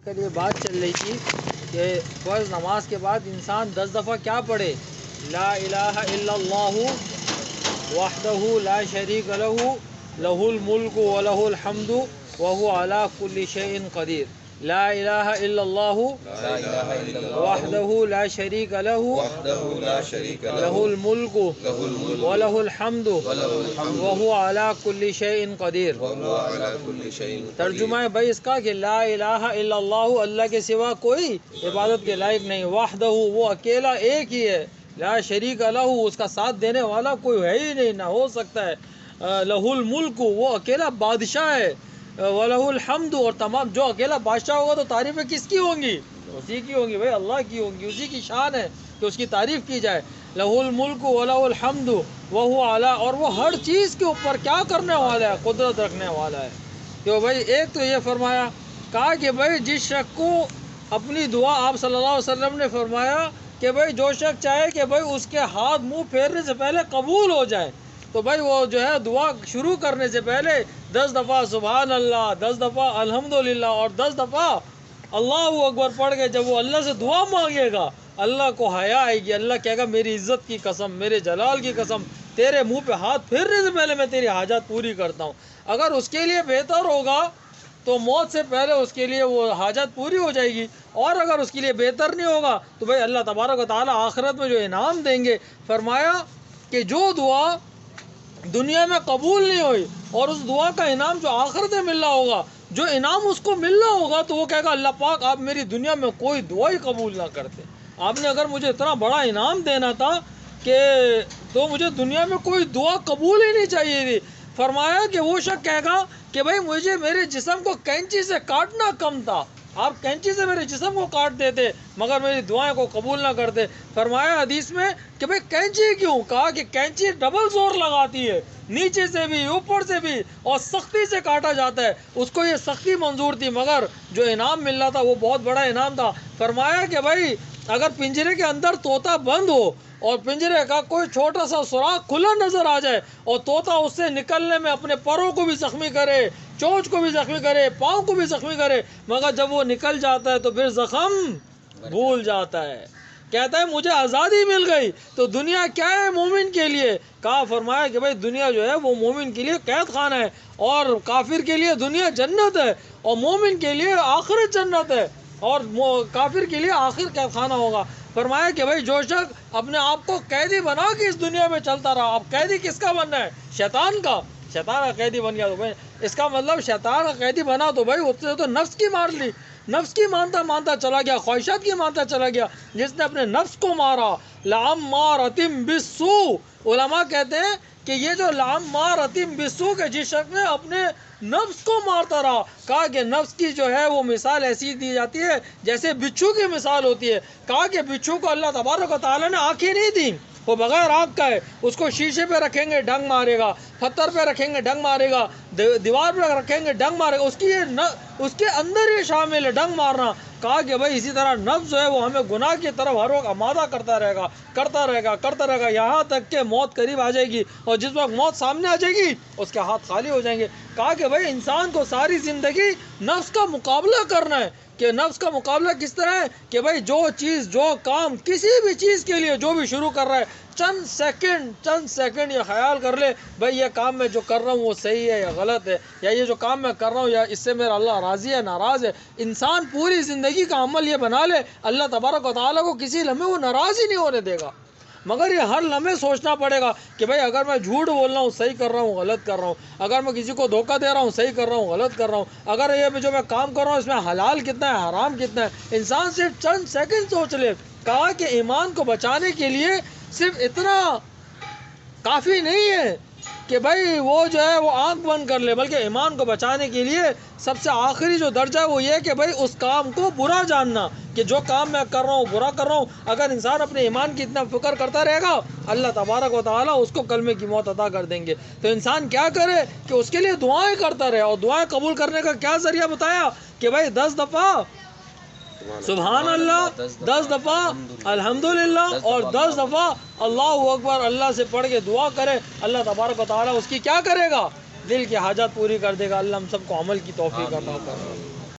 کل یہ بات چل رہی تھی کہ فرض نماز کے بعد انسان 10 دفعہ کیا پڑھے؟ لا الہ الا اللہ وحدہ لا شریک لہ لہ الملک ولہ الحمد وہو علی کل شیء قدیر. لا الہ الا اللہ وحدہ لا شریک لہ لہ الملک ولہ الحمد وہو علی کل شیء قدیر. ترجمہ ہے بھائی اس کا کہ لا الہ الا اللہ، اللہ کے سوا کوئی عبادت کے لائق نہیں. وحدہ، وہ اکیلا ایک ہی ہے. لا شریک لہ، اس کا ساتھ دینے والا کوئی ہے ہی نہیں، نہ ہو سکتا ہے. لہ الملک، وہ اکیلا بادشاہ ہے. وَلَهُ الْحَمْدُ، اور تمام جو اکیلا بادشاہ ہوگا تو تعریفیں کس کی ہوں گی؟ اسی کی ہوں گی بھائی، اللہ کی ہوں گی. اسی کی شان ہے کہ اس کی تعریف کی جائے. لَهُ الْمُلْكُ وَلَهُ الْحَمْدُ وَهُوَ عَلَىٰ، اور وہ ہر چیز کے اوپر کیا کرنے والا ہے؟ قدرت رکھنے والا ہے. کہ بھائی ایک تو یہ فرمایا، کہا کہ بھائی جس شخص کو اپنی دعا آپ صلی اللہ علیہ وسلم نے فرمایا کہ بھائی جو شخص چاہے کہ بھائی اس کے ہاتھ منہ پھیرنے سے پہلے قبول ہو جائے، تو بھائی وہ جو ہے دعا شروع کرنے سے پہلے 10 دفعہ سبحان اللہ، 10 دفعہ الحمدللہ اور 10 دفعہ اللہ اکبر پڑھ کے جب وہ اللہ سے دعا مانگے گا، اللہ کو حیا آئے گی. اللہ کہے گا میری عزت کی قسم، میرے جلال کی قسم، تیرے منہ پہ ہاتھ پھیرنے سے پہلے میں تیری حاجات پوری کرتا ہوں. اگر اس کے لیے بہتر ہوگا تو موت سے پہلے اس کے لیے وہ حاجات پوری ہو جائے گی، اور اگر اس کے لیے بہتر نہیں ہوگا تو بھائی اللہ تبارک و تعالیٰ آخرت میں جو انعام دیں گے، فرمایا کہ جو دعا دنیا میں قبول نہیں ہوئی اور اس دعا کا انعام جو آخرت میں ملنا ہوگا، جو انعام اس کو ملنا ہوگا، تو وہ کہے گا اللہ پاک آپ میری دنیا میں کوئی دعا ہی قبول نہ کرتے. آپ نے اگر مجھے اتنا بڑا انعام دینا تھا کہ تو مجھے دنیا میں کوئی دعا قبول ہی نہیں چاہیے تھی. فرمایا کہ وہ شخص کہے گا کہ بھائی مجھے میرے جسم کو کینچی سے کاٹنا کم تھا، آپ کینچی سے میرے جسم کو کاٹ دیتے مگر میری دعائیں کو قبول نہ کرتے. فرمایا حدیث میں کہ بھائی کینچی کیوں؟ کہا کہ کینچی ڈبل زور لگاتی ہے، نیچے سے بھی اوپر سے بھی، اور سختی سے کاٹا جاتا ہے. اس کو یہ سختی منظور تھی مگر جو انعام مل رہا تھا وہ بہت بڑا انعام تھا. فرمایا کہ بھائی اگر پنجرے کے اندر طوطا بند ہو اور پنجرے کا کوئی چھوٹا سا سوراخ کھلا نظر آ جائے اور طوطا اس سے نکلنے میں اپنے پروں کو بھی زخمی کرے، چونچ کو بھی زخمی کرے، پاؤں کو بھی زخمی کرے، مگر جب وہ نکل جاتا ہے تو پھر زخم بھول جاتا ہے. کہتا ہے مجھے آزادی مل گئی. تو دنیا کیا ہے مومن کے لیے؟ کہا فرمایا کہ بھائی دنیا جو ہے وہ مومن کے لیے قید خانہ ہے، اور کافر کے لیے دنیا جنت ہے، اور مومن کے لیے آخرت جنت ہے، اور کافر کے لیے آخر قید خانہ ہوگا. فرمایا کہ بھائی جو شخص اپنے آپ کو قیدی بنا کے اس دنیا میں چلتا رہا، اب قیدی کس کا بننا ہے؟ شیطان کا. شیطان کا قیدی بن گیا تو بھائی اس کا مطلب شیطان کا قیدی بنا تو بھائی اس سے تو نفس کی مار لی، نفس کی مانتا چلا گیا، خواہشات کی مانتا چلا گیا. جس نے اپنے نفس کو مارا، لعمارۃ بالسوء، علماء کہتے ہیں کہ یہ جو لعمارۃ بالسوء کہ جس شخص نے اپنے نفس کو مارتا رہا، کہا کہ نفس کی جو ہے وہ مثال ایسی دی جاتی ہے جیسے بچھو کی مثال ہوتی ہے. کہا کہ بچھو کو اللہ تبارک و تعالیٰ نے آنکھیں نہیں دیں، وہ بغیر آنکھ کا ہے. اس کو شیشے پہ رکھیں گے ڈنگ مارے گا، پتھر پہ رکھیں گے ڈنگ مارے گا، دیوار پہ رکھیں گے ڈنگ مارے گا. اس کے اندر یہ شامل ہے ڈنگ مارنا. کہا کہ بھائی اسی طرح نفس جو ہے وہ ہمیں گناہ کی طرف ہر وقت آمادہ کرتا رہے گا یہاں تک کہ موت قریب آ جائے گی، اور جس وقت موت سامنے آ جائے گی اس کے ہاتھ خالی ہو جائیں گے. کہا کہ بھائی انسان کو ساری زندگی نفس کا مقابلہ کرنا ہے. کہ نفس کا مقابلہ کس طرح ہے؟ کہ بھائی جو چیز، جو کام، کسی بھی چیز کے لیے جو بھی شروع کر رہا ہے، چند سیکنڈ یہ خیال کر لے بھائی یہ کام میں جو کر رہا ہوں وہ صحیح ہے یا غلط ہے، یا یہ جو کام میں کر رہا ہوں یا اس سے میرا اللہ راضی ہے ناراض ہے. انسان پوری زندگی کا عمل یہ بنا لے، اللہ تبارک و تعالیٰ کو کسی لمحے وہ ناراض ہی نہیں ہونے دے گا. مگر یہ ہر لمحے سوچنا پڑے گا کہ بھائی اگر میں جھوٹ بول رہا ہوں صحیح کر رہا ہوں غلط کر رہا ہوں، اگر میں کسی کو دھوکہ دے رہا ہوں صحیح کر رہا ہوں غلط کر رہا ہوں، اگر یہ جو میں کام کر رہا ہوں اس میں حلال کتنا ہے حرام کتنا ہے. انسان صرف چند سیکنڈ سوچ لے. کہا کہ ایمان کو بچانے کے لیے صرف اتنا کافی نہیں ہے کہ بھائی وہ جو ہے وہ آنکھ بند کر لے، بلکہ ایمان کو بچانے کے لیے سب سے آخری جو درجہ ہے وہ یہ کہ بھائی اس کام کو برا جاننا، کہ جو کام میں کر رہا ہوں برا کر رہا ہوں. اگر انسان اپنے ایمان کی اتنا فکر کرتا رہے گا، اللہ تبارک و تعالیٰ اس کو کلمے کی موت عطا کر دیں گے. تو انسان کیا کرے کہ اس کے لیے دعائیں کرتا رہے، اور دعائیں قبول کرنے کا کیا ذریعہ بتایا کہ بھائی 10 دفعہ سبحان اللہ، 10 دفعہ الحمدللہ، اور 10 دفعہ اللہ اکبر اللہ سے پڑھ کے دعا کرے. اللہ تبارک و تعالیٰ اس کی کیا کرے گا؟ دل کی حاجات پوری کر دے گا. اللہ ہم سب کو عمل کی توفیق عطا فرمائے.